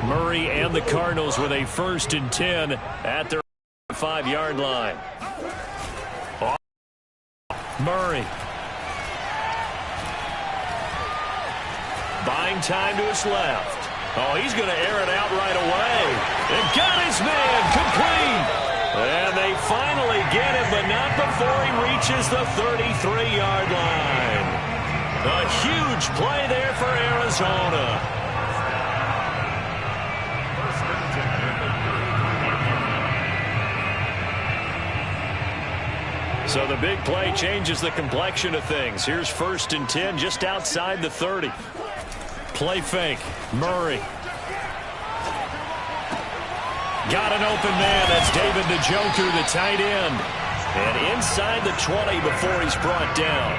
Murray and the Cardinals with a 1st and 10 at their 5-yard line. Murray. Buying time to his left. Oh, he's going to air it out right away. And got his man complete. And they finally get him, but not before he reaches the 33-yard line. A huge play there for Arizona. So the big play changes the complexion of things. Here's 1st and 10 just outside the 30. Play fake. Murray. Got an open man. That's David Njoku, the tight end. And inside the 20 before he's brought down.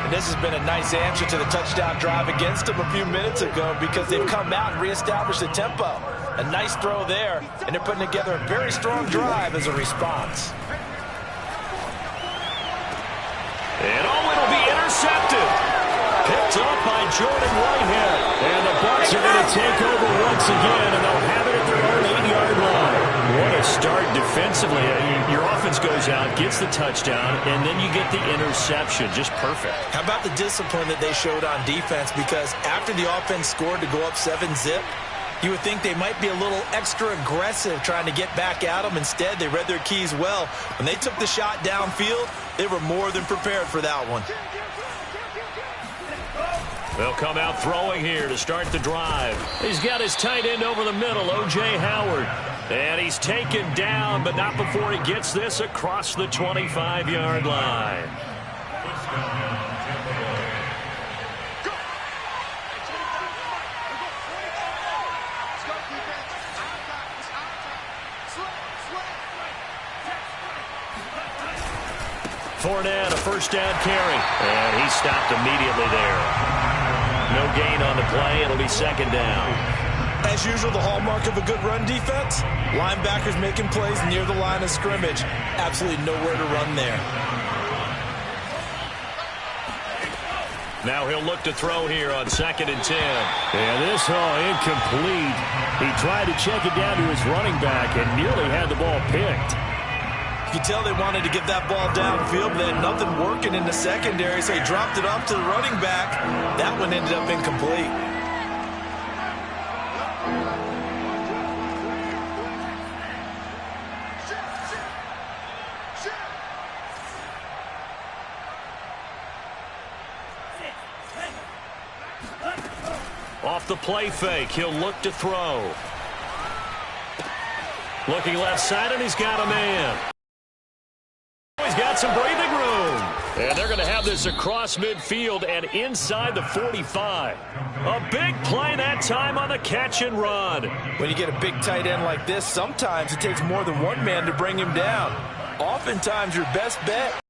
And this has been a nice answer to the touchdown drive against them a few minutes ago because they've come out and reestablished the tempo. A nice throw there, and they're putting together a very strong drive as a response. And it'll be intercepted. Picked up by Jordan Whitehead. And the Bucs are going to take over once again, and they'll have it at their own 8-yard line. What a start defensively. Your offense goes out, gets the touchdown, and then you get the interception. Just perfect. How about the discipline that they showed on defense? Because after the offense scored to go up 7-zip, you would think they might be a little extra aggressive trying to get back at them. Instead, they read their keys well. When they took the shot downfield, they were more than prepared for that one. They'll come out throwing here to start the drive. He's got his tight end over the middle, O.J. Howard. And he's taken down, but not before he gets this across the 25-yard line. Fournette, a 1st down carry. And he stopped immediately there. No gain on the play. It'll be 2nd down. As usual, the hallmark of a good run defense, linebackers making plays near the line of scrimmage. Absolutely nowhere to run there. Now he'll look to throw here on 2nd and 10. And this incomplete. He tried to check it down to his running back and nearly had the ball picked. You can tell they wanted to get that ball downfield, but they had nothing working in the secondary, so he dropped it off to the running back. That one ended up incomplete. Off the play fake, he'll look to throw. Looking left side, and he's got a man. He's got some breathing room. And they're going to have this across midfield and inside the 45. A big play that time on the catch and run. When you get a big tight end like this, sometimes it takes more than one man to bring him down. Oftentimes, your best bet,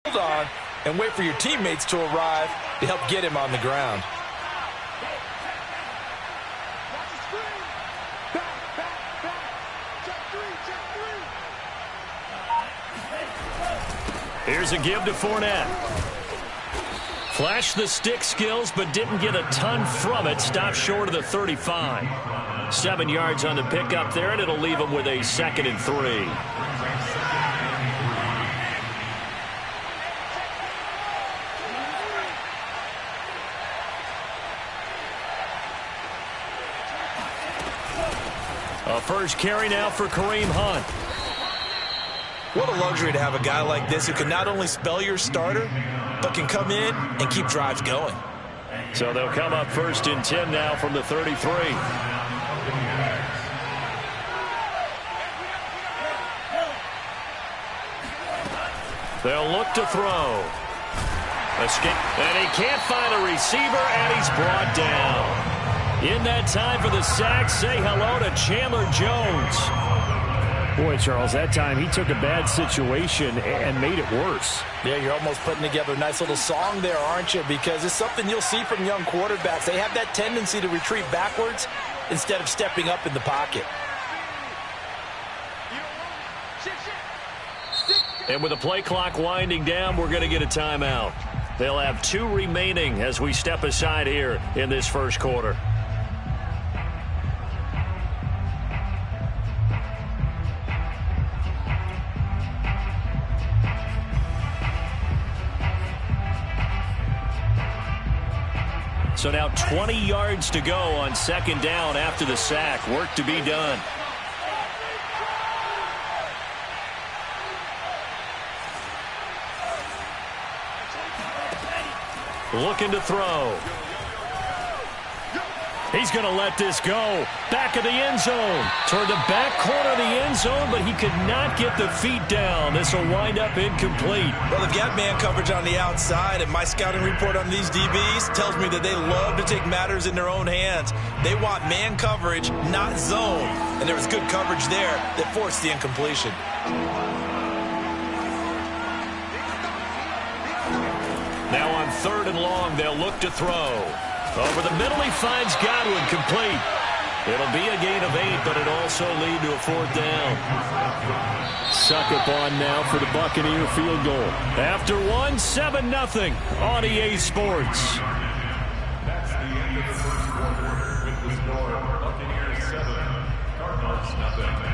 hold on and wait for your teammates to arrive to help get him on the ground. Here's a give to Fournette. Flashed the stick skills, but didn't get a ton from it. Stopped short of the 35. 7 yards on the pickup there, and it'll leave him with a 2nd and 3. A 1st carry now for Kareem Hunt. What a luxury to have a guy like this who can not only spell your starter, but can come in and keep drives going. So they'll come up 1st and 10 now from the 33. They'll look to throw. Escape, and he can't find a receiver, and he's brought down. In that time for the sack, say hello to Chandler Jones. Boy, Charles, that time he took a bad situation and made it worse. Yeah, you're almost putting together a nice little song there, aren't you? Because it's something you'll see from young quarterbacks. They have that tendency to retreat backwards instead of stepping up in the pocket. And with the play clock winding down, we're going to get a timeout. They'll have 2 remaining as we step aside here in this 1st quarter. So now 20 yards to go on second down after the sack. Work to be done. Looking to throw. He's going to let this go. Back of the end zone. Toward the back corner of the end zone, but he could not get the feet down. This will wind up incomplete. Well, they've got man coverage on the outside, and my scouting report on these DBs tells me that they love to take matters in their own hands. They want man coverage, not zone. And there was good coverage there that forced the incompletion. Now on 3rd and long, they'll look to throw. Over the middle, he finds Godwin, complete. It'll be a gain of 8, but it also lead to a 4th down. Succop on now for the Buccaneer field goal. After one, 7-0 on EA Sports. That's the end of the first quarter with the score Buccaneers 7, Cardinals 0.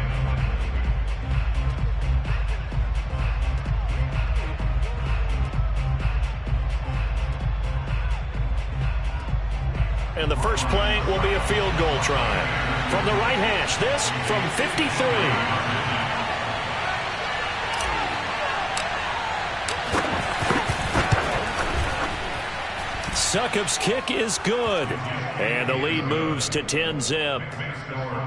And the first play will be a field goal try. From the right hash, this from 53. Succop's kick is good. And the lead moves to 10-zip.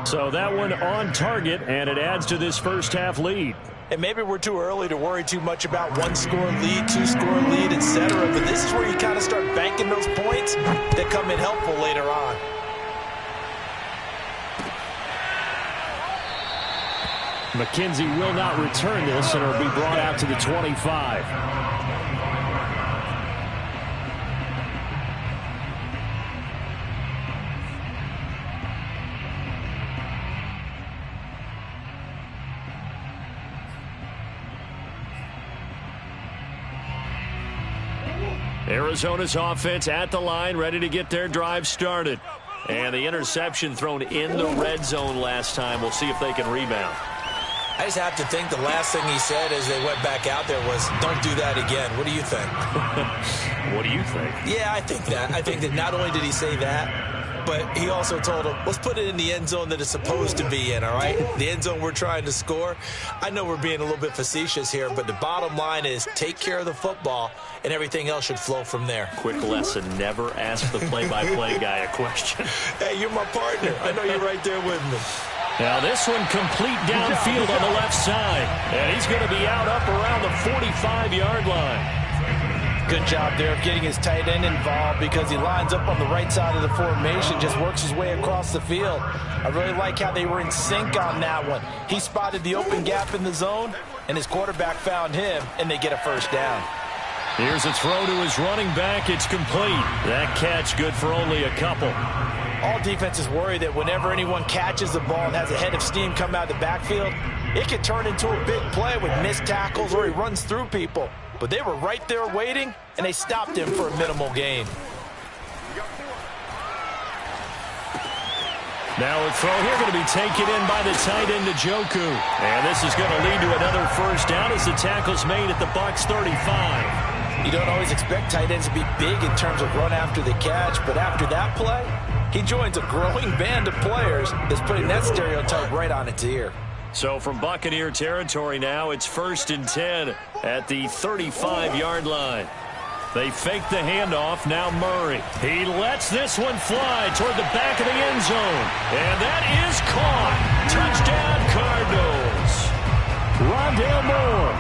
So that one on target, and it adds to this first half lead. And maybe we're too early to worry too much about 1-score lead, 2-score lead, etc. But this is where you kind of start banking those points that come in helpful later on. McKenzie will not return this, and it'll be brought out to the 25. Arizona's offense at the line, ready to get their drive started. And the interception thrown in the red zone last time. We'll see if they can rebound. I just have to think the last thing he said as they went back out there was, don't do that again. What do you think? What do you think? Yeah, I think that. I think that not only did he say that, but he also told him, let's put it in the end zone that it's supposed to be in, all right? The end zone we're trying to score. I know we're being a little bit facetious here, but the bottom line is take care of the football, and everything else should flow from there. Quick lesson, never ask the play-by-play guy a question. Hey, you're my partner. I know you're right there with me. Now this one complete downfield on the left side. And he's going to be out up around the 45-yard line. Good job there of getting his tight end involved because he lines up on the right side of the formation, just works his way across the field. I really like how they were in sync on that one. He spotted the open gap in the zone, and his quarterback found him, and they get a first down. Here's a throw to his running back. It's complete. That catch good for only a couple. All defenses worry that whenever anyone catches the ball and has a head of steam come out of the backfield, it can turn into a big play with missed tackles or he runs through people. But they were right there waiting, and they stopped him for a minimal gain. Now a throw here going to be taken in by the tight end Njoku. And this is going to lead to another first down as the tackle's made at the Bucs 35. You don't always expect tight ends to be big in terms of run after the catch, but after that play, he joins a growing band of players that's putting that stereotype right on its ear. So from Buccaneer territory now, it's 1st and 10 at the 35-yard line. They fake the handoff. Now Murray. He lets this one fly toward the back of the end zone. And that is caught. Touchdown, Cardinals. Rondale Moore,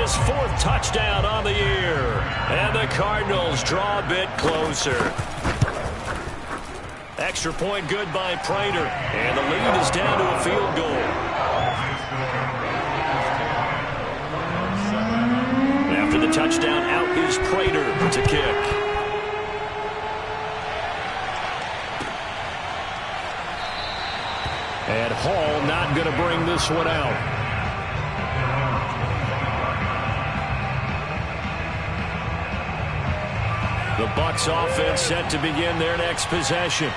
his 4th touchdown on the year. And the Cardinals draw a bit closer. Extra point good by Prater. And the lead is down to a field goal. After the touchdown, out is Prater to kick. And Hall not going to bring this one out. The Bucs offense set to begin their next possession.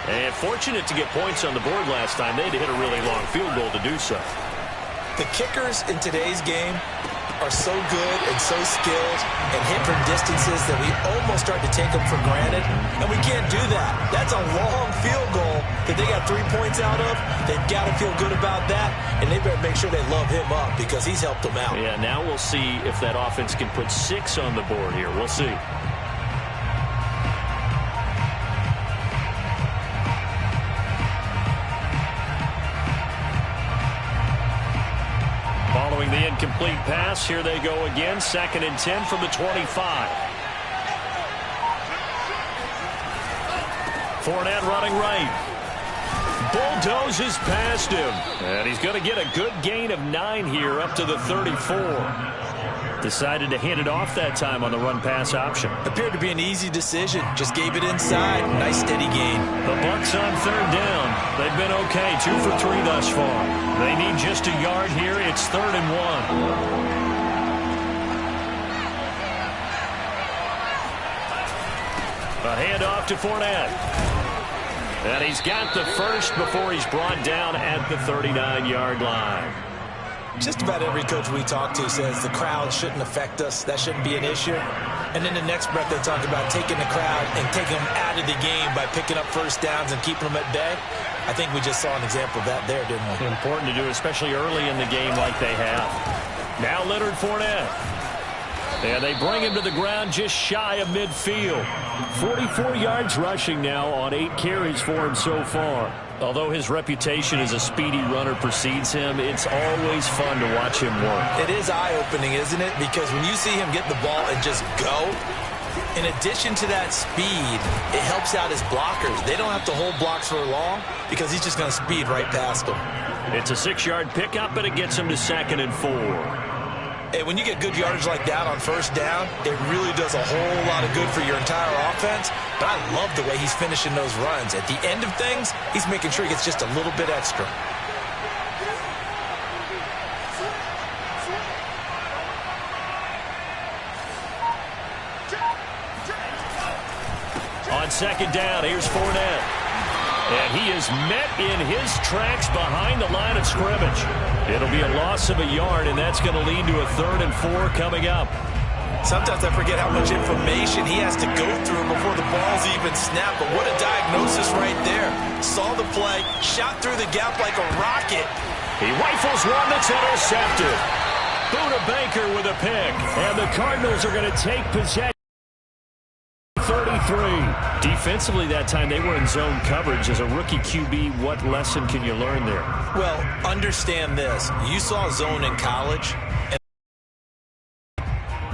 And fortunate to get points on the board last time. They had to hit a really long field goal to do so. The kickers in today's game are so good and so skilled and hit from distances that we almost start to take them for granted, and we can't do that. That's a long field goal that they got 3 points out of. They've got to feel good about that, and they better make sure they love him up because he's helped them out. Yeah, now we'll see if that offense can put 6 on the board here. We'll see. Following the incomplete pass, here they go again. 2nd and 10 from the 25. Fournette running right. Bulldozes past him. And he's going to get a good gain of 9 here up to the 34. Decided to hand it off that time on the run-pass option. Appeared to be an easy decision. Just gave it inside. Nice steady gain. The Bucs on 3rd down. They've been okay. 2 for 3 thus far. They need just a yard here. It's 3rd and 1. A handoff to Fournette. And he's got the first before he's brought down at the 39-yard line. Just about every coach we talk to says the crowd shouldn't affect us. That shouldn't be an issue. And in the next breath, they talk about taking the crowd and taking them out of the game by picking up first downs and keeping them at bay. I think we just saw an example of that there, didn't we? Important to do, especially early in the game like they have. Now Leonard Fournette. And they bring him to the ground just shy of midfield. 44 yards rushing now on 8 carries for him so far. Although his reputation as a speedy runner precedes him, it's always fun to watch him work. It is eye-opening, isn't it? Because when you see him get the ball and just go, in addition to that speed, it helps out his blockers. They don't have to hold blocks for long because he's just going to speed right past them. It's a 6-yard pickup, but it gets him to 2nd and 4. And when you get good yardage like that on first down, it really does a whole lot of good for your entire offense. But I love the way he's finishing those runs. At the end of things, he's making sure he gets just a little bit extra. On 2nd down, here's Fournette. And he is met in his tracks behind the line of scrimmage. It'll be a loss of a yard, and that's going to lead to a 3rd and 4 coming up. Sometimes I forget how much information he has to go through before the ball's even snapped. But what a diagnosis right there. Saw the play, shot through the gap like a rocket. He rifles one that's intercepted. Buda Baker with a pick. And the Cardinals are going to take possession. 33. Defensively that time they were in zone coverage. As a rookie QB, what lesson can you learn there? Well, understand this. You saw zone in college,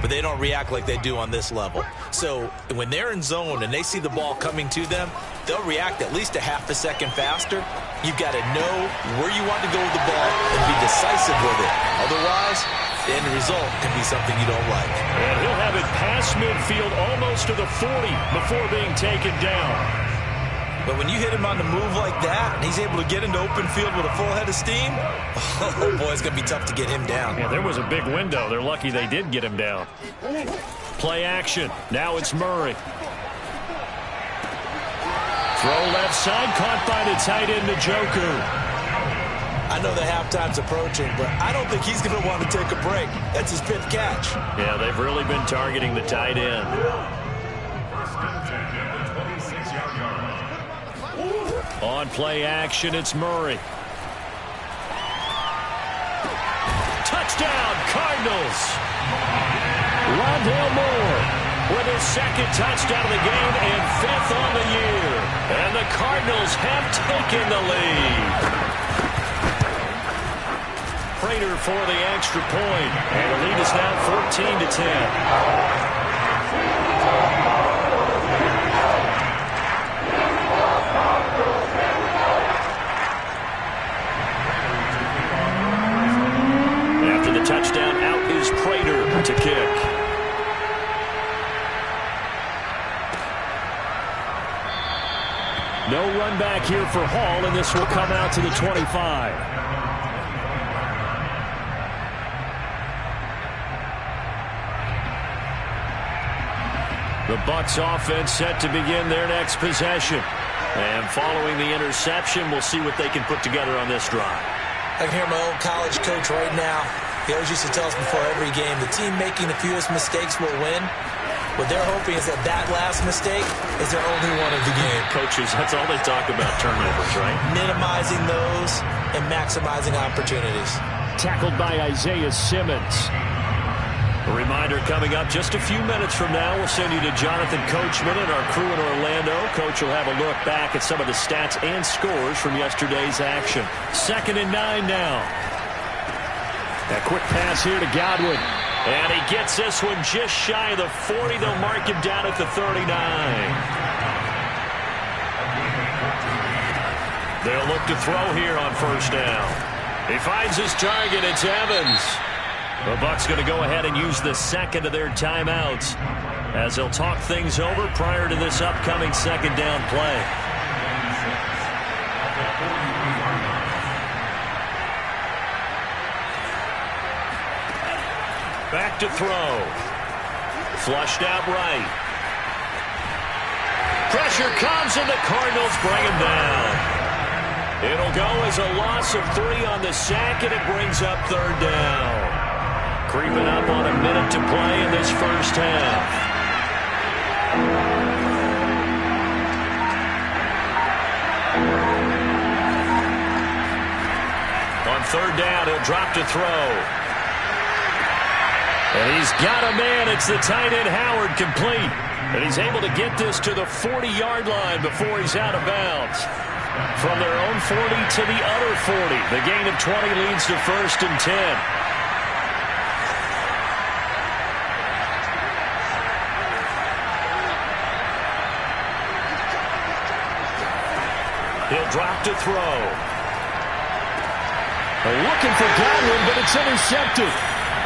but they don't react like they do on this level. So when they're in zone and they see the ball coming to them, they'll react at least a half a second faster. You've got to know where you want to go with the ball and be decisive with it. Otherwise, the end result can be something you don't like. And he'll have it past midfield almost to the 40 before being taken down. But when you hit him on the move like that, and he's able to get into open field with a full head of steam, oh boy, it's going to be tough to get him down. Yeah, there was a big window. They're lucky they did get him down. Play action. Now it's Murray. Throw left side, caught by the tight end, Njoku. I know the halftime's approaching, but I don't think he's going to want to take a break. That's his 5th catch. Yeah, they've really been targeting the tight end. On play action, it's Murray. Touchdown, Cardinals. Rondale Moore with his 2nd touchdown of the game and 5th on the year. And the Cardinals have taken the lead. Prater for the extra point. And the lead is now 14-10. After the touchdown, out is Prater to kick. No run back here for Hall, and this will come out to the 25. The Bucs offense set to begin their next possession. And following the interception, we'll see what they can put together on this drive. I can hear my old college coach right now. He always used to tell us before every game, the team making the fewest mistakes will win. What they're hoping is that that last mistake is their only one of the game. Coaches, that's all they talk about, turnovers, right? Minimizing those and maximizing opportunities. Tackled by Isaiah Simmons. A reminder coming up just a few minutes from now. We'll send you to Jonathan Coachman and our crew in Orlando. Coach will have a look back at some of the stats and scores from yesterday's action. 2nd and 9 now. A quick pass here to Godwin. And he gets this one just shy of the 40. They'll mark him down at the 39. They'll look to throw here on 1st down. He finds his target. It's Evans. The Bucs going to go ahead and use the 2nd of their timeouts as they'll talk things over prior to this upcoming 2nd down play. Back to throw. Flushed out right. Pressure comes and the Cardinals bring him down. It'll go as a loss of 3 on the sack, and it brings up 3rd down. Creeping up on a minute to play in this first half. On 3rd down, he'll drop to throw. And he's got a man. It's the tight end Howard, complete. And he's able to get this to the 40-yard line before he's out of bounds. From their own 40 to the other 40. The gain of 20 leads to 1st and 10. He'll drop to throw. Looking for Godwin, but it's intercepted.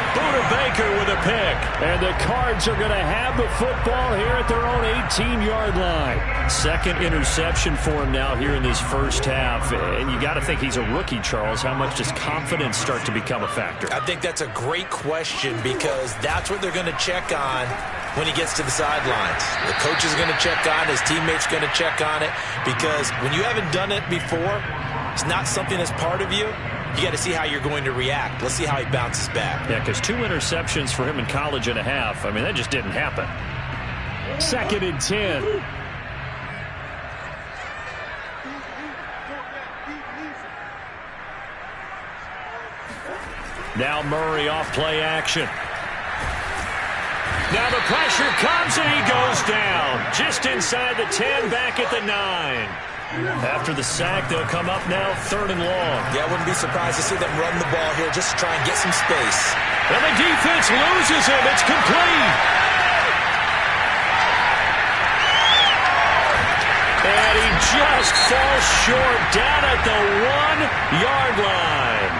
Buda Baker with a pick. And the Cards are going to have the football here at their own 18-yard line. 2nd interception for him now here in this first half. And you got to think he's a rookie, Charles. How much does confidence start to become a factor? I think that's a great question because that's what they're going to check on when he gets to the sidelines. The coach is going to check on it. His teammates going to check on it because when you haven't done it before, it's not something that's part of you. You got to see how you're going to react. Let's see how he bounces back. Yeah, because 2 interceptions for him in college and a half. I mean, that just didn't happen. 2nd and 10. Now Murray off play action. Now the pressure comes and he goes down. Just inside the 10, back at the 9. After the sack, they'll come up now 3rd and long. Yeah, I wouldn't be surprised to see them run the ball here just to try and get some space. And the defense loses him. It's complete. And he just falls short down at the 1-yard line.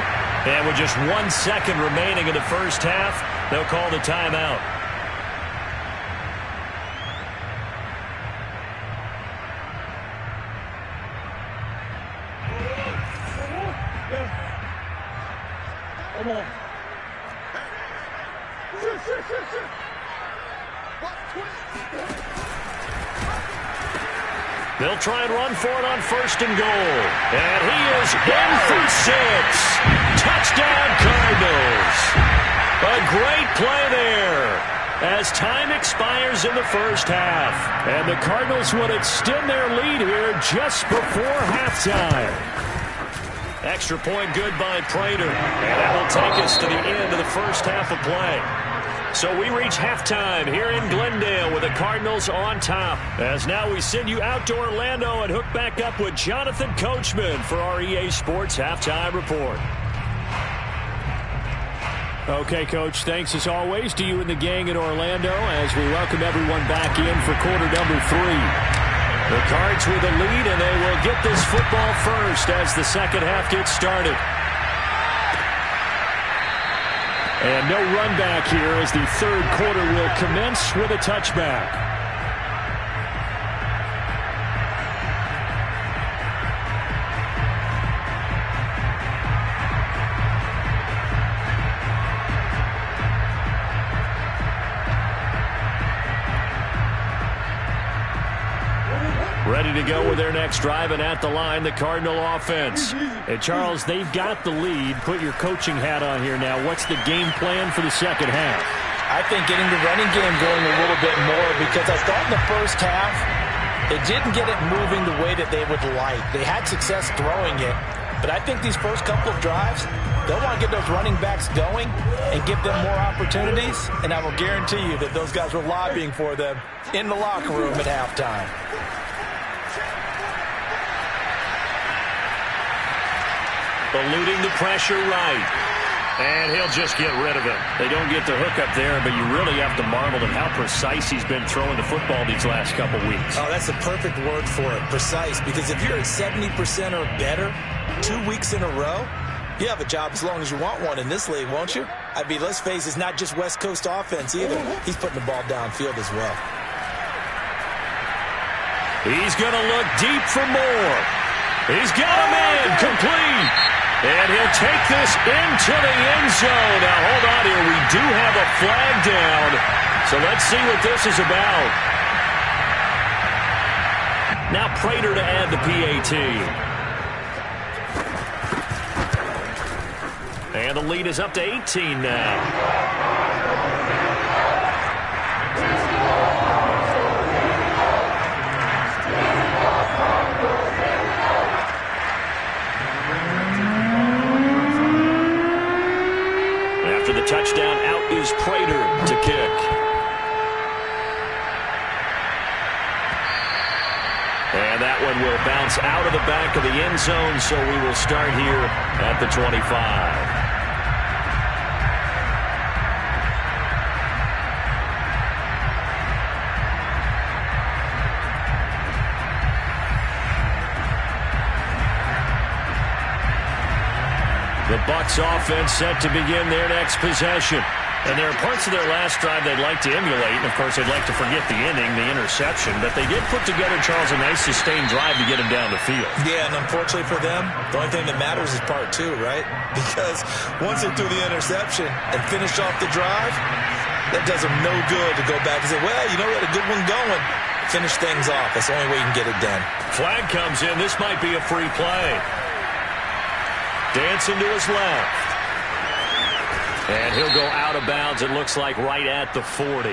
And with just 1 second remaining in the first half, they'll call the timeout. Come on. They'll try and run for it on 1st and goal. And he is in for 6. Touchdown, Cardinals. A great play there as time expires in the first half. And the Cardinals would extend their lead here just before halftime. Extra point good by Prater. And that will take us to the end of the first half of play. So we reach halftime here in Glendale with the Cardinals on top. As now we send you out to Orlando and hook back up with Jonathan Coachman for our EA Sports Halftime Report. Okay, Coach, thanks as always to you and the gang in Orlando as we welcome everyone back in for quarter number 3. The Cards with the lead, and they will get this football first as the second half gets started. And no run back here as the third quarter will commence with a touchback. Ready to go with their next drive, and at the line, the Cardinal offense. And Charles, they've got the lead. Put your coaching hat on here now. What's the game plan for the second half? I think getting the running game going a little bit more, because I thought in the first half they didn't get it moving the way that they would like. They had success throwing it, but I think these first couple of drives, they'll want to get those running backs going and give them more opportunities, and I will guarantee you that those guys were lobbying for them in the locker room at halftime. Eluding the pressure right. And he'll just get rid of it. They don't get the hook up there, but you really have to marvel at how precise he's been throwing the football these last couple weeks. Oh, that's a perfect word for it, precise, because if you're at 70% or better 2 weeks in a row, you have a job as long as you want one in this league, won't you? I mean, let's face it, it's not just West Coast offense either. He's putting the ball downfield as well. He's going to look deep for more. He's got a man complete. And he'll take this into the end zone. Now, hold on here. We do have a flag down. So let's see what this is about. Now Prater to add the PAT. And the lead is up to 18 now. After the touchdown, out is Prater to kick. And that one will bounce out of the back of the end zone, so we will start here at the 25. The Bucs offense set to begin their next possession. And there are parts of their last drive they'd like to emulate. And, of course, they'd like to forget the inning, the interception. But they did put together, Charles, a nice sustained drive to get him down the field. Yeah, and unfortunately for them, the only thing that matters is part two, right? Because once they threw the interception and finished off the drive, that does them no good to go back and say, well, you know, we had a good one going. Finish things off. That's the only way you can get it done. Flag comes in. This might be a free play. Dancing to his left. And he'll go out of bounds, it looks like, right at the 40.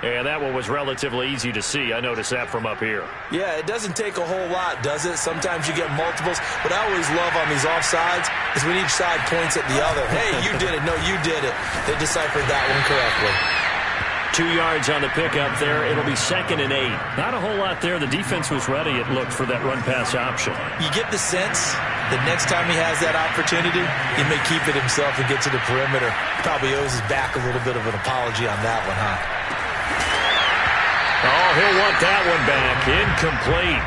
And that one was relatively easy to see. I noticed that from up here. Yeah, it doesn't take a whole lot, does it? Sometimes you get multiples. What I always love on these offsides is when each side points at the other. Hey, you did it. No, you did it. They deciphered that one correctly. 2 yards on the pickup there. It'll be 2nd and 8. Not a whole lot there. The defense was ready, it looked, for that run-pass option. You get the sense the next time he has that opportunity, he may keep it himself and get to the perimeter. Probably owes his back a little bit of an apology on that one, huh? Oh, he'll want that one back. Incomplete.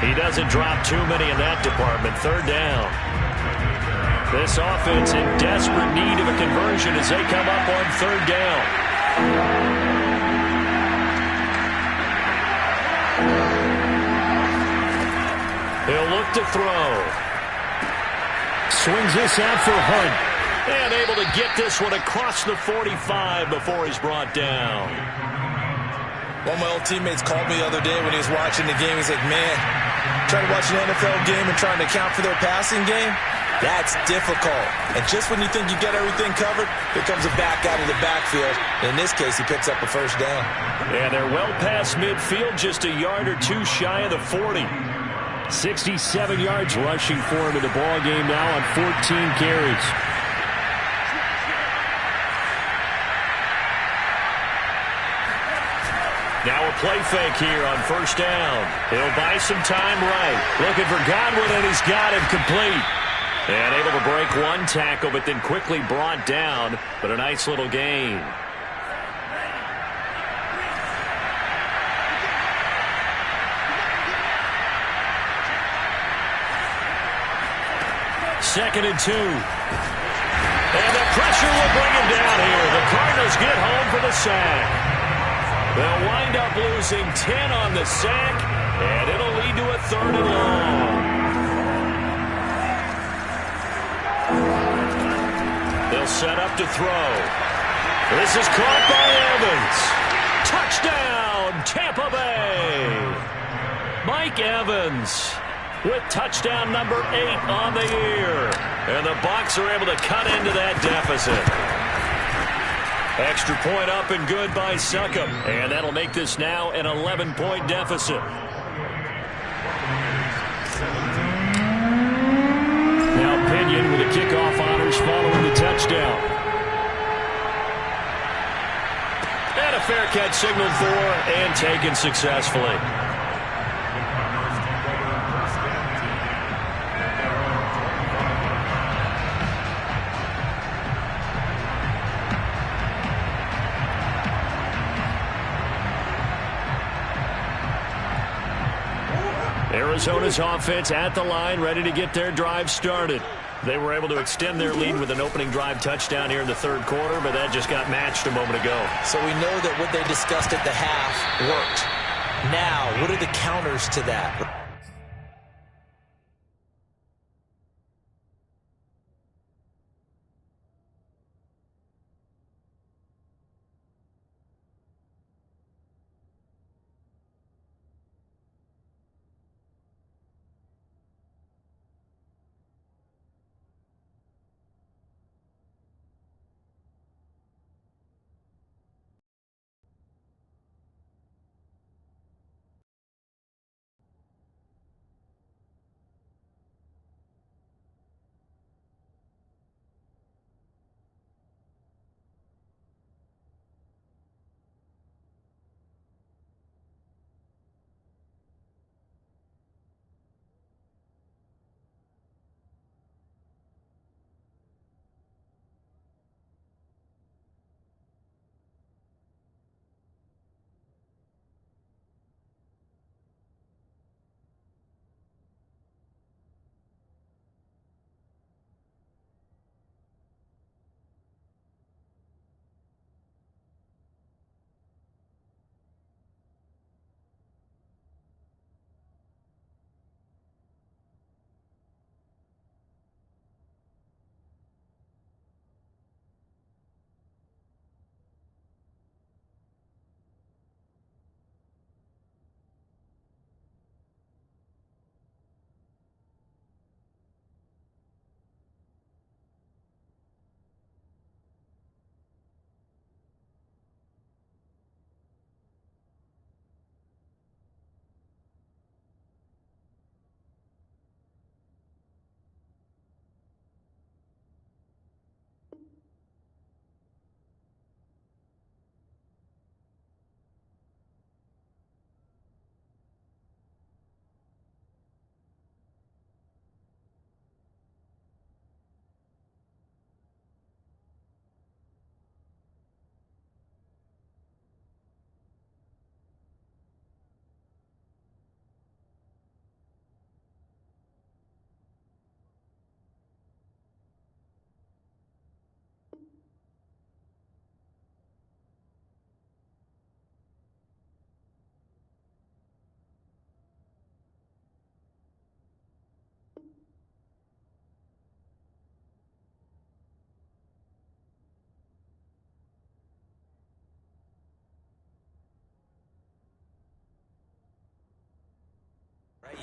He doesn't drop too many in that department. 3rd down. This offense in desperate need of a conversion as they come up on 3rd down. He'll look to throw. Swings this out for Hunt. And able to get this one across the 45 before he's brought down. One of my old teammates called me the other day when he was watching the game. He's like, man, trying to watch an NFL game and trying to account for their passing game, that's difficult. And just when you think you get everything covered, here comes a back out of the backfield. In this case, he picks up a 1st down. And they're well past midfield, just a yard or two shy of the 40. 67 yards rushing for him in the ball game now on 14 carries. Now a play fake here on 1st down. He'll buy some time right. Looking for Godwin, and he's got him complete. And able to break one tackle, but then quickly brought down. But a nice little gain. Second and 2. And the pressure will bring him down here. The Cardinals get home for the sack. They'll wind up losing 10 on the sack, and it'll lead to a 3rd and long. They'll set up to throw. This is caught by Evans. Touchdown, Tampa Bay. Mike Evans with touchdown number 8 on the year. And the Bucs are able to cut into that deficit. Extra point up and good by Succop. And that'll make this now an 11-point deficit. Now Pinion with the kickoff honors following the touchdown. And a fair catch signaled for and taken successfully. Arizona's offense at the line, ready to get their drive started. They were able to extend their lead with an opening drive touchdown here in the third quarter, but that just got matched a moment ago. So we know that what they discussed at the half worked. Now, what are the counters to that?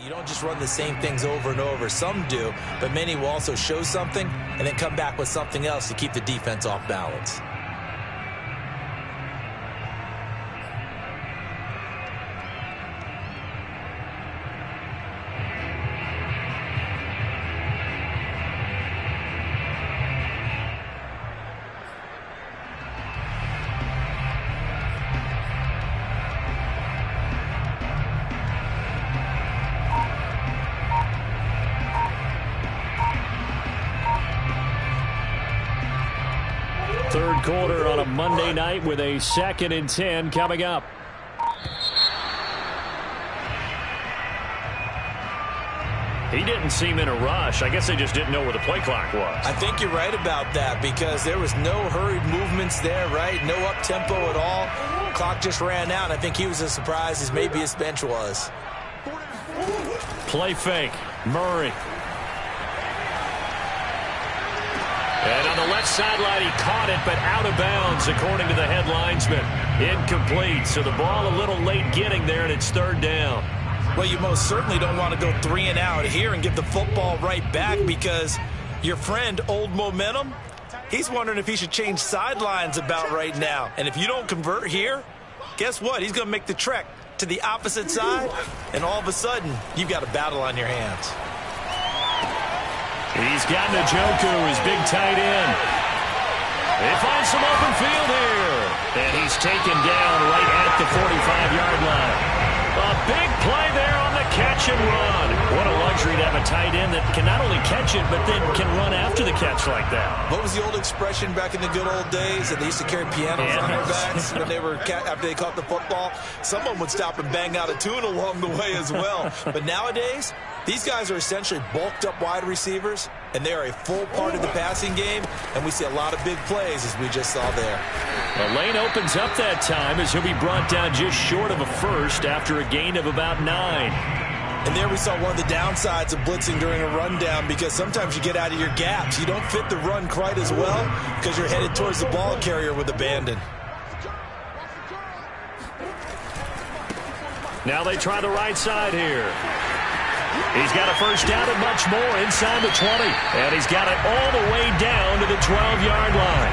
You don't just run the same things over and over. Some do, but many will also show something and then come back with something else to keep the defense off balance. Third quarter on a Monday night with a 2nd and 10 coming up. He didn't seem in a rush. I guess they just didn't know where the play clock was. I think you're right about that because there was no hurried movements there, right? No up-tempo at all. Clock just ran out. I think he was as surprised as maybe his bench was. Play fake. Murray. And on the left sideline, he caught it, but out of bounds, according to the head linesman. Incomplete, so the ball a little late getting there, and it's third down. Well, you most certainly don't want to go 3 and out here and give the football right back, because your friend, Old Momentum, he's wondering if he should change sidelines about right now. And if you don't convert here, guess what? He's going to make the trek to the opposite side, and all of a sudden, you've got a battle on your hands. He's got Njoku, his big tight end. They find some open field here. And he's taken down right at the 45-yard line. A big play there on the catch and run. What a luxury to have a tight end that can not only catch it, but then can run after the catch like that. What was the old expression back in the good old days that they used to carry pianos on their backs when they were after they caught the football? Someone would stop and bang out a tune along the way as well. But nowadays, these guys are essentially bulked up wide receivers, and they are a full part of the passing game, and we see a lot of big plays as we just saw there. The lane opens up that time as he'll be brought down just short of a first after a gain of about 9. And there we saw one of the downsides of blitzing during a rundown, because sometimes you get out of your gaps. You don't fit the run quite as well because you're headed towards the ball carrier with abandon. Now they try the right side here. He's got a first down and much more inside the 20. And he's got it all the way down to the 12-yard line.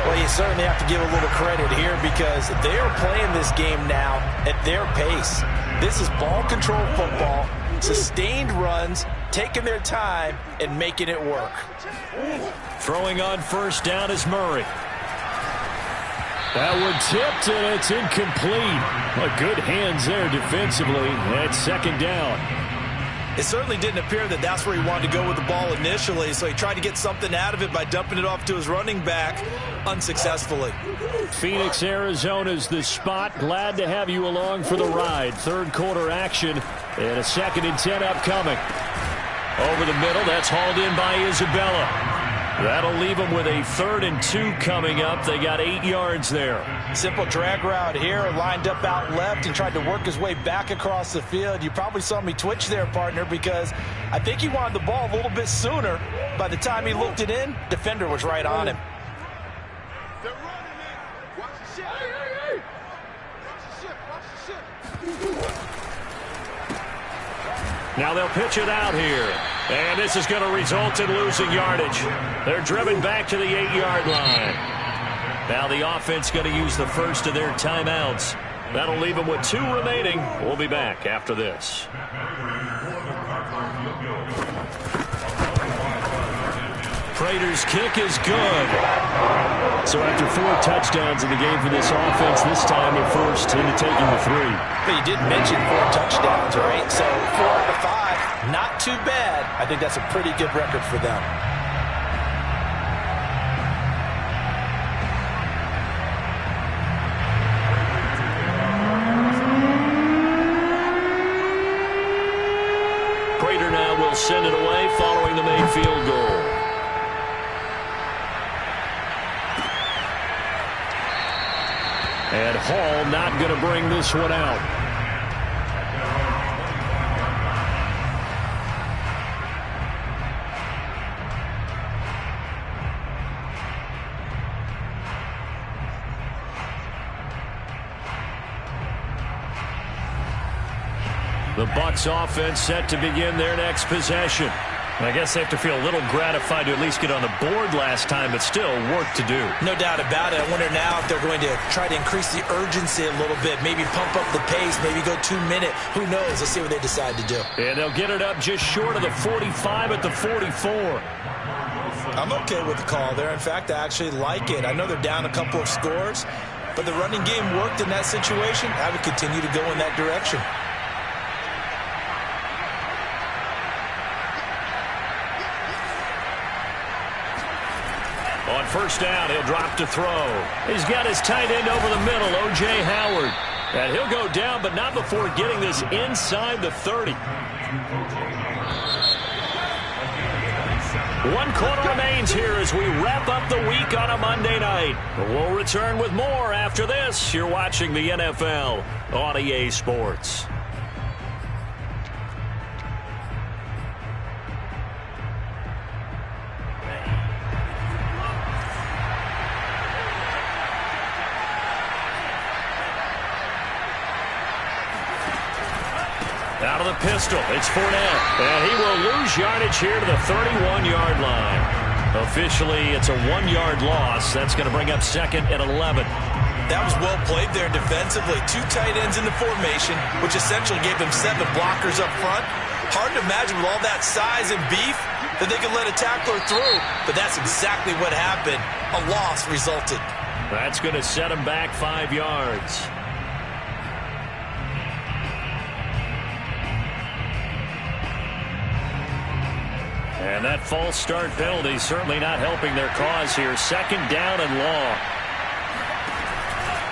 Well, you certainly have to give a little credit here, because they are playing this game now at their pace. This is ball control football, sustained runs, taking their time and making it work. Throwing on first down is Murray. That one tipped, and it's incomplete. Well, good hands there defensively. That's second down. It certainly didn't appear that that's where he wanted to go with the ball initially, so he tried to get something out of it by dumping it off to his running back unsuccessly. Phoenix, Arizona's the spot. Glad to have you along for the ride. Third quarter action and a 2nd and 10 upcoming. Over the middle, that's hauled in by Isabella. That'll leave them with a 3rd and 2 coming up. They got 8 yards there. Simple drag route here, lined up out left and tried to work his way back across the field. You probably saw me twitch there, partner, because I think he wanted the ball a little bit sooner. By the time he looked it in, defender was right on him. They're running it. Watch the shit. Hey. Watch the shit. Now they'll pitch it out here. And this is going to result in losing yardage. They're driven back to the 8-yard line. Now the offense going to use the first of their timeouts. That'll leave them with 2 remaining. We'll be back after this. Prater's kick is good. So after 4 touchdowns in the game for this offense, this time they're forced into taking the 3. But you did mention 4 touchdowns, right? So 4 out of 5, not too bad. I think that's a pretty good record for them. Prater now will send it away following the made field goal. And Hall not going to bring this one out. The Bucs offense set to begin their next possession. I guess they have to feel a little gratified to at least get on the board last time, but still work to do. No doubt about it. I wonder now if they're going to try to increase the urgency a little bit, maybe pump up the pace, maybe go 2-minute. Who knows? Let's see what they decide to do. And they'll get it up just short of the 45 at the 44. I'm okay with the call there. In fact, I actually like it. I know they're down a couple of scores, but the running game worked in that situation. I would continue to go in that direction. On first down, he'll drop to throw. He's got his tight end over the middle, O.J. Howard. And he'll go down, but not before getting this inside the 30. 1 quarter remains here as we wrap up the week on a Monday night. We'll return with more after this. You're watching the NFL on EA Sports. Out of the pistol, it's Fournette. And he will lose yardage here to the 31-yard line. Officially, it's a 1-yard loss. That's going to bring up 2nd and 11. That was well played there defensively. 2 tight ends in the formation, which essentially gave them 7 blockers up front. Hard to imagine with all that size and beef that they could let a tackler through. But that's exactly what happened. A loss resulted. That's going to set him back 5 yards. And that false start penalty certainly not helping their cause here. 2nd down and long.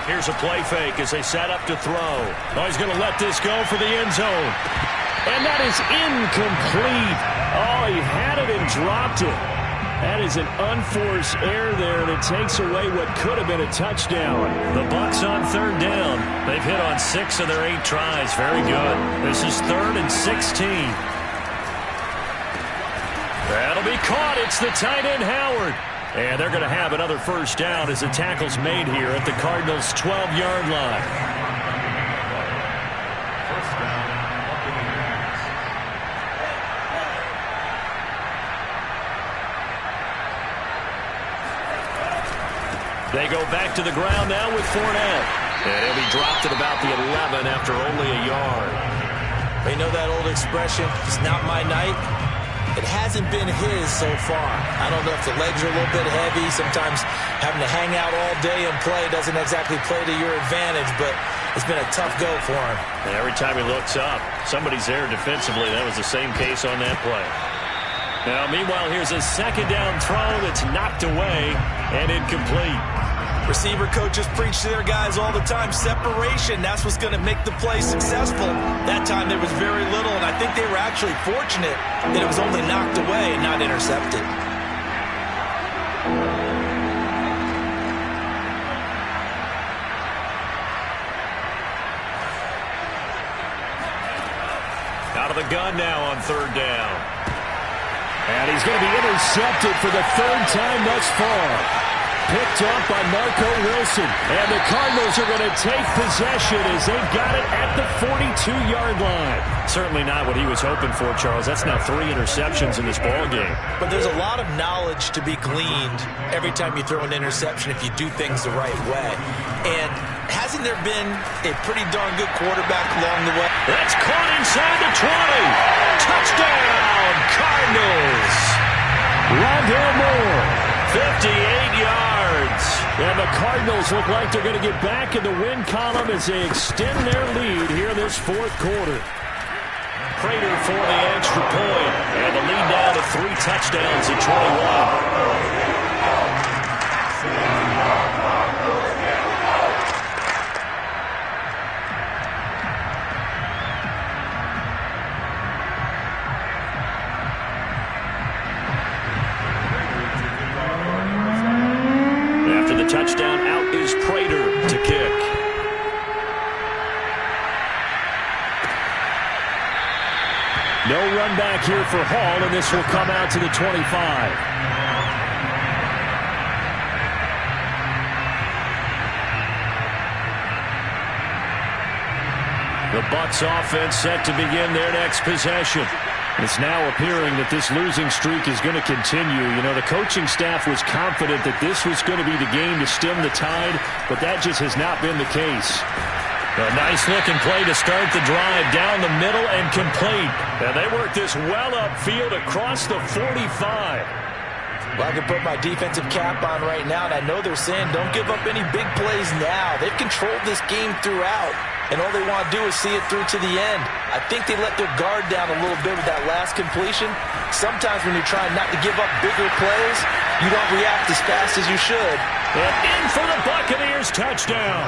Here's a play fake as they set up to throw. Oh, he's going to let this go for the end zone. And that is incomplete. Oh, he had it and dropped it. That is an unforced error there, and it takes away what could have been a touchdown. The Bucs on 3rd down. They've hit on 6 of their 8 tries. Very good. This is 3rd and 16. That'll be caught. It's the tight end, Howard. And they're going to have another first down as the tackle's made here at the Cardinals' 12-yard line. First down, Buccaneers. They go back to the ground now with Fournette. And he'll be dropped at about the 11 after only a yard. You know that old expression, it's not my night? It hasn't been his so far. I don't know if the legs are a little bit heavy. Sometimes having to hang out all day and play doesn't exactly play to your advantage, but it's been a tough go for him. And every time he looks up, somebody's there defensively. That was the same case on that play. Now, meanwhile, here's a 2nd down throw that's knocked away and incomplete. Receiver coaches preach to their guys all the time. Separation, that's what's going to make the play successful. That time there was very little, and I think they were actually fortunate that it was only knocked away and not intercepted. Out of the gun now on 3rd down. And he's going to be intercepted for the 3rd time thus far. Picked up by Marco Wilson. And the Cardinals are going to take possession as they've got it at the 42-yard line. Certainly not what he was hoping for, Charles. That's now 3 interceptions in this ballgame. But there's a lot of knowledge to be gleaned every time you throw an interception if you do things the right way. And hasn't there been a pretty darn good quarterback along the way? That's caught inside the 20. Touchdown, Cardinals. Rondale Moore, 58 yards. And the Cardinals look like they're going to get back in the win column as they extend their lead here in this 4th quarter. Prater for the extra point. And the lead down to 3 touchdowns at 21. Touchdown, out is Prater to kick. No run back here for Hall, and this will come out to the 25. The Bucs offense set to begin their next possession. It's now appearing that this losing streak is going to continue. You know, the coaching staff was confident that this was going to be the game to stem the tide, but that just has not been the case. A nice-looking play to start the drive down the middle and complete. And they work this well upfield across the 45. Well, I can put my defensive cap on right now, and I know they're saying don't give up any big plays now. They've controlled this game throughout, and all they want to do is see it through to the end. I think they let their guard down a little bit with that last completion. Sometimes when you're trying not to give up bigger plays, you don't react as fast as you should. And in for the Buccaneers touchdown.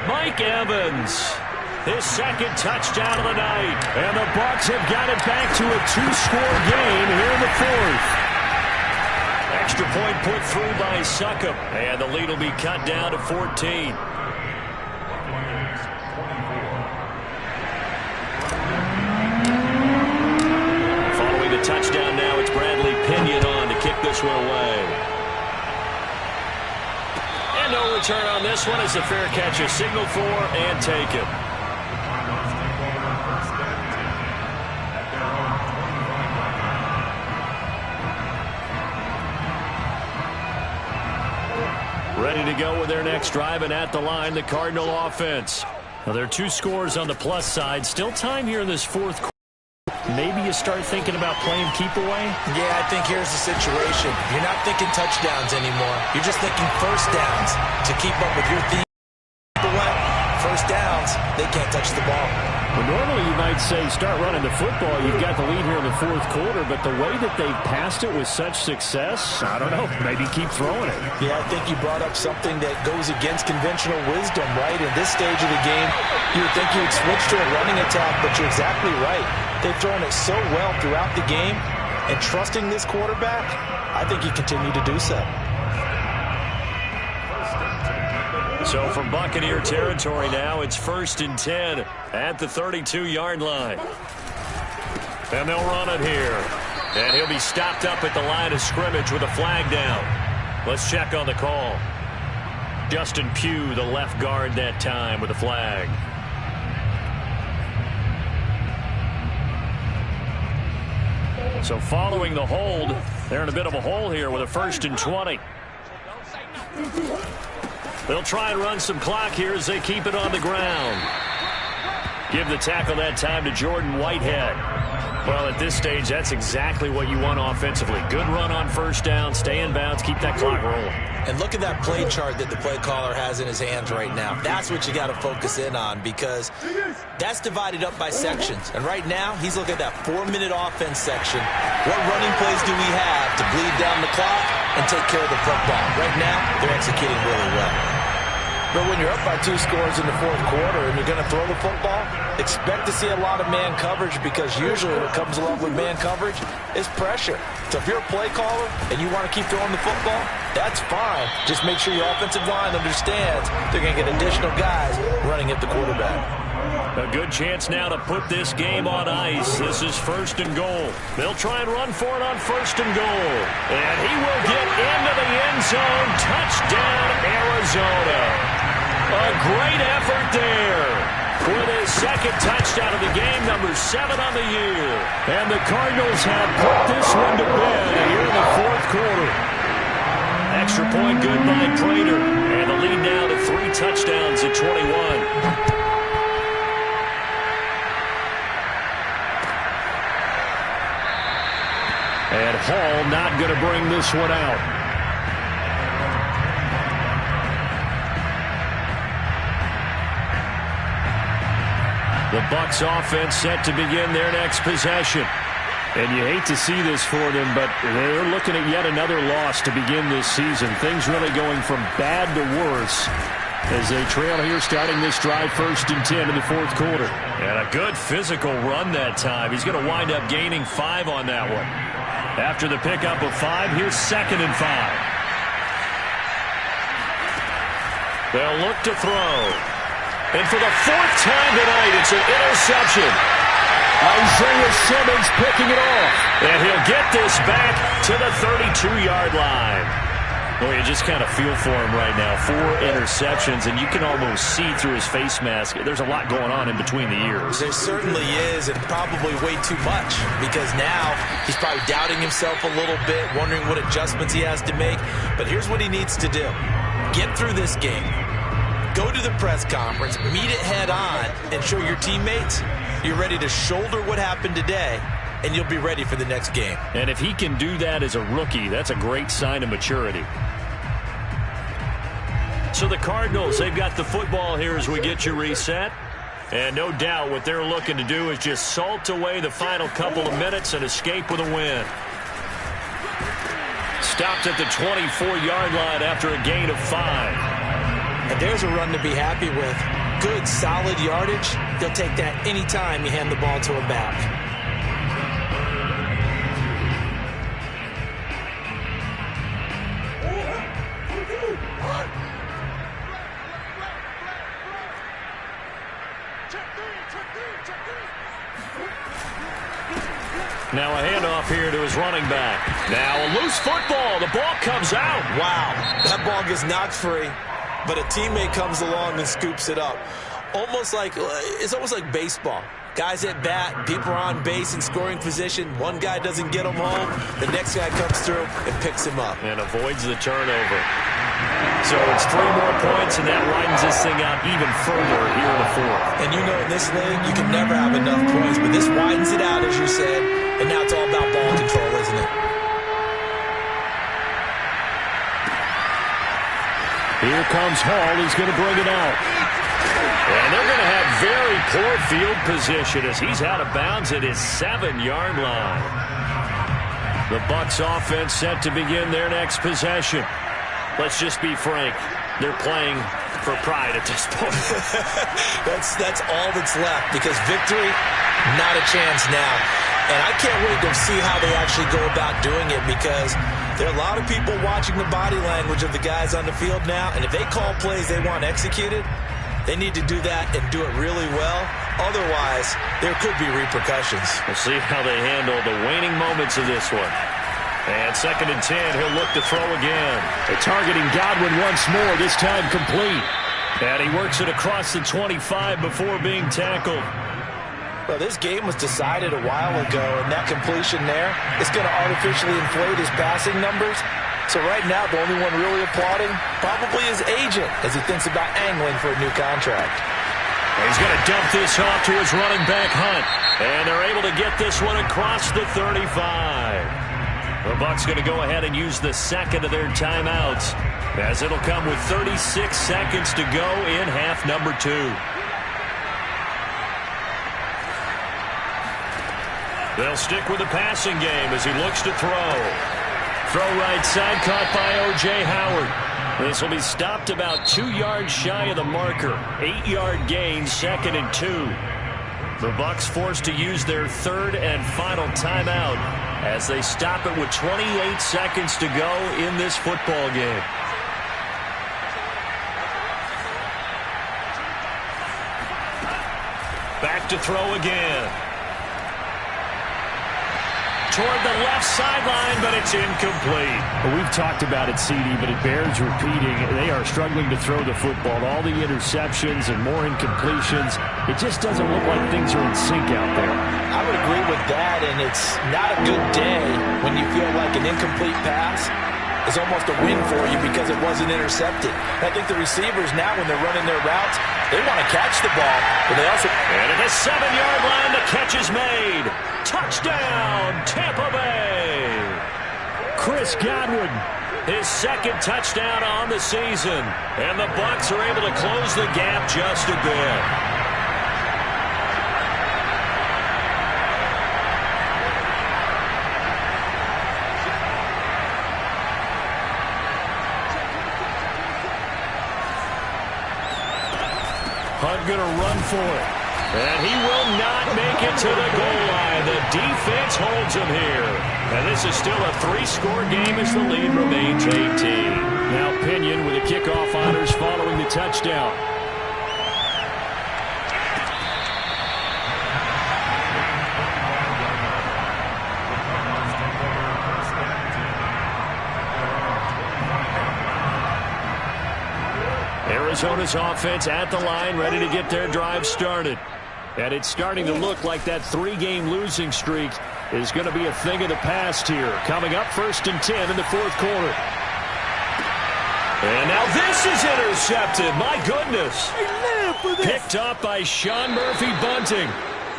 Mike Evans, his 2nd touchdown of the night. And the Bucs have got it back to a 2-score game here in the 4th. Extra point put through by Succop. And the lead will be cut down to 14. Following the touchdown now, it's Bradley Pinion on to kick this one away. And no return on this one as the fair catch is signaled for and taken. ready to go with their next drive, and at the line, the Cardinal offense. Well, there are 2 scores on the plus side. Still time here in this fourth quarter. Maybe you start thinking about playing keep away? Yeah, I think here's the situation. You're not thinking touchdowns anymore. You're just thinking first downs to keep up with your theme. Keep away. First downs, they can't touch the ball. Well, normally you might say start running the football. You've got the lead here in the fourth quarter, but the way that they've passed it with such success, I don't know, maybe keep throwing it. Yeah, I think you brought up something that goes against conventional wisdom, right? In this stage of the game, you would think you would switch to a running attack, but you're exactly right. They've thrown it so well throughout the game, and trusting this quarterback, I think you continue to do so. So from Buccaneer territory now, it's 1st and 10 at the 32-yard line. And they'll run it here. And he'll be stopped up at the line of scrimmage with a flag down. Let's check on the call. Justin Pugh, the left guard that time, with a flag. So following the hold, they're in a bit of a hole here with a 1st and 20. They'll try and run some clock here as they keep it on the ground. Give the tackle that time to Jordan Whitehead. Well, at this stage, that's exactly what you want offensively. Good run on first down, stay in bounds, keep that clock rolling. And look at that play chart that the play caller has in his hands right now. That's what you got to focus in on, because that's divided up by sections. And right now, he's looking at that 4-minute offense section. What running plays do we have to bleed down the clock and take care of the football? Right now, they're executing really well. But when you're up by 2 scores in the fourth quarter and you're going to throw the football, expect to see a lot of man coverage, because usually what comes along with man coverage is pressure. So if you're a play caller and you want to keep throwing the football, that's fine. Just make sure your offensive line understands they're going to get additional guys running at the quarterback. A good chance now to put this game on ice. This is 1st and goal. They'll try and run for it on 1st and goal. And he will get into the end zone. Touchdown, Arizona. A great effort there with his 2nd touchdown of the game, number 7 on the year. And the Cardinals have put this one to bed here in the fourth quarter. Extra point good by Prater. And the lead now to 3 touchdowns at 21. And Hall not going to bring this one out. The Bucs offense set to begin their next possession. And you hate to see this for them, but they're looking at yet another loss to begin this season. Things really going from bad to worse as they trail here starting this drive 1st and 10 in the fourth quarter. And a good physical run that time. He's going to wind up gaining 5 on that one. After the pickup of 5, here's 2nd and 5. They'll look to throw. And for the 4th time tonight, it's an interception. Isaiah Simmons picking it off. And he'll get this back to the 32-yard line. Well, you just kind of feel for him right now. 4 interceptions, and you can almost see through his face mask. There's a lot going on in between the ears. There certainly is, and probably way too much, because now he's probably doubting himself a little bit, wondering what adjustments he has to make. But here's what he needs to do. Get through this game. Go to the press conference, meet it head on, and show your teammates you're ready to shoulder what happened today, and you'll be ready for the next game. And if he can do that as a rookie, that's a great sign of maturity. So the Cardinals, they've got the football here as we get you reset. And no doubt what they're looking to do is just salt away the final couple of minutes and escape with a win. Stopped at the 24-yard line after a gain of 5. And there's a run to be happy with. Good, solid yardage. They'll take that anytime you hand the ball to a back. Now a handoff here to his running back. Now a loose football. The ball comes out. Wow, that ball gets knocked free, but a teammate comes along and scoops it up. It's almost like baseball. Guys at bat, people are on base in scoring position. One guy doesn't get him home. The next guy comes through and picks him up. And avoids the turnover. So it's 3 more points, and that widens this thing out even further here in the fourth. And you know in this league, you can never have enough points, but this widens it out, as you said, and now it's all about ball control, isn't it? Here comes Hall. He's going to bring it out. And they're going to have very poor field position as he's out of bounds at his 7-yard line. The Bucs offense set to begin their next possession. Let's just be frank. They're playing for pride at this point. That's all that's left, because victory, not a chance now. And I can't wait to see how they actually go about doing it, because there are a lot of people watching the body language of the guys on the field now, and if they call plays they want executed, they need to do that and do it really well. Otherwise, there could be repercussions. We'll see how they handle the waning moments of this one. And 2nd and 10, he'll look to throw again. They're targeting Godwin once more, this time complete. And he works it across the 25 before being tackled. Well, this game was decided a while ago, and that completion there is going to artificially inflate his passing numbers. So right now, the only one really applauding probably his agent as he thinks about angling for a new contract. He's going to dump this off to his running back, Hunt. And they're able to get this one across the 35. The Bucs going to go ahead and use the second of their timeouts, as it'll come with 36 seconds to go in half number 2. They'll stick with the passing game as he looks to throw. Throw right side, caught by O.J. Howard. This will be stopped about 2 yards shy of the marker. 8-yard gain, 2nd and 2. The Bucs forced to use their 3rd and final timeout as they stop it with 28 seconds to go in this football game. Back to throw again. Toward the left sideline, but it's incomplete. Well, we've talked about it, CD, but it bears repeating. They are struggling to throw the football. All the interceptions and more incompletions. It just doesn't look like things are in sync out there. I would agree with that, and it's not a good day when you feel like an incomplete pass is almost a win for you because it wasn't intercepted. I think the receivers now, when they're running their routes, they want to catch the ball, but they also... And at the 7-yard line, the catch is made. Touchdown, Tampa Bay. Chris Godwin. His 2nd touchdown on the season. And the Bucs are able to close the gap just a bit. Hunt going to run for it. And he will not make it to the goal line. The defense holds him here. And this is still a 3-score game as the lead remains 18. Now Pinion with the kickoff honors following the touchdown. Arizona's offense at the line, ready to get their drive started. And it's starting to look like that 3-game losing streak is going to be a thing of the past here. Coming up 1st and 10 in the 4th quarter. And now this is intercepted. My goodness. Picked up by Sean Murphy-Bunting.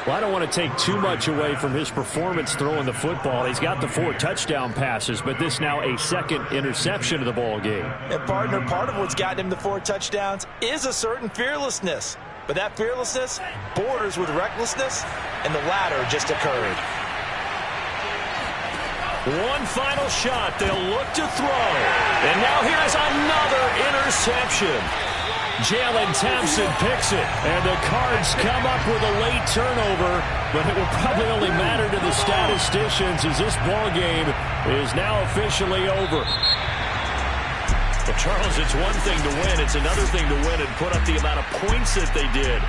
Well, I don't want to take too much away from his performance throwing the football. He's got the 4 touchdown passes, but this now a 2nd interception of the ball game. And, partner, part of what's gotten him the 4 touchdowns is a certain fearlessness. But that fearlessness borders with recklessness, and the latter just occurred. One final shot. They'll look to throw. And now here's another interception. Jalen Thompson picks it, and the Cards come up with a late turnover, but it will probably only matter to the statisticians as this ball game is now officially over. Well, Charles, it's one thing to win. It's another thing to win and put up the amount of points that they did.